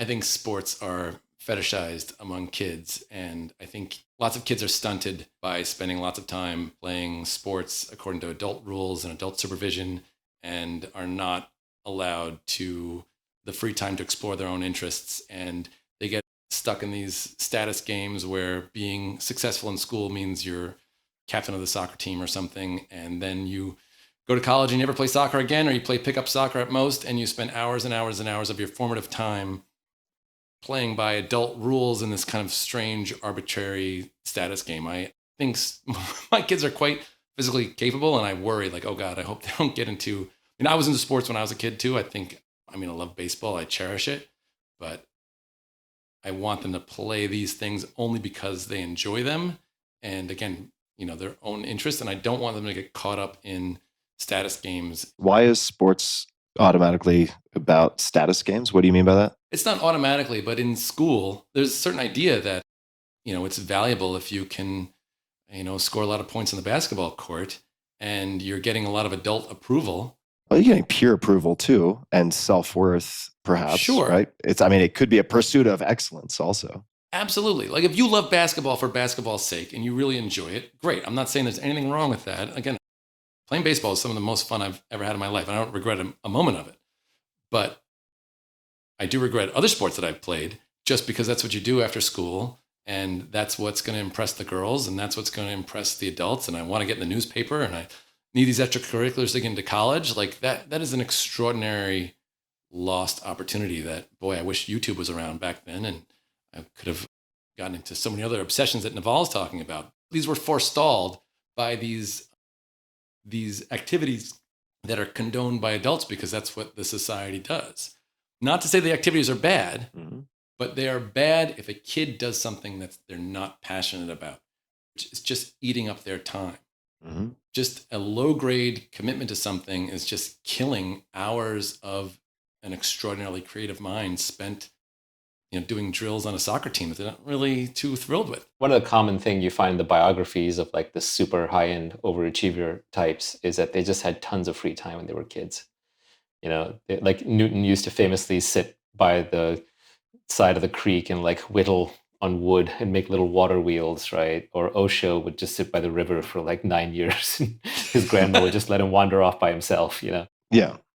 think sports are fetishized among kids. And I think lots of kids are stunted by spending lots of time playing sports according to adult rules and adult supervision and are not allowed to the free time to explore their own interests. And they get stuck in these status games where being successful in school means you're captain of the soccer team or something. And then you go to college and you never play soccer again, or you play pickup soccer at most, and you spend hours and hours and hours of your formative time playing by adult rules in this kind of strange, arbitrary status game. I think my kids are quite physically capable, and I worry, like, oh God, I hope they don't get into. I was into sports when I was a kid too. I love baseball. I cherish it, but I want them to play these things only because they enjoy them, and again, their own interest. And I don't want them to get caught up in status games. Why is sports automatically about status games? What do you mean by that? It's not automatically, but in school, there's a certain idea that, it's valuable if you can, score a lot of points on the basketball court and you're getting a lot of adult approval. Well, you're getting peer approval too, and self-worth, perhaps. Sure. Right? It could be a pursuit of excellence also. Absolutely. Like if you love basketball for basketball's sake and you really enjoy it, great. I'm not saying there's anything wrong with that. Again, playing baseball is some of the most fun I've ever had in my life. And I don't regret a moment of it. But I do regret other sports that I've played just because that's what you do after school. And that's what's going to impress the girls. And that's what's going to impress the adults. And I want to get in the newspaper and I need these extracurriculars to get into college. Like that is an extraordinary lost opportunity that, boy, I wish YouTube was around back then. And I could have gotten into so many other obsessions that Naval's talking about. These were forestalled by these activities that are condoned by adults because that's what the society does. Not to say the activities are bad, but they are bad if a kid does something that they're not passionate about, which is just eating up their time. Just a low-grade commitment to something is just killing hours of an extraordinarily creative mind spent doing drills on a soccer team that they're not really too thrilled with. One of the common things you find in the biographies of like the super high-end overachiever types is that they just had tons of free time when they were kids. Like Newton used to famously sit by the side of the creek and like whittle on wood and make little water wheels, right? Or Osho would just sit by the river for like 9 years. His grandma would just let him wander off by himself, Yeah.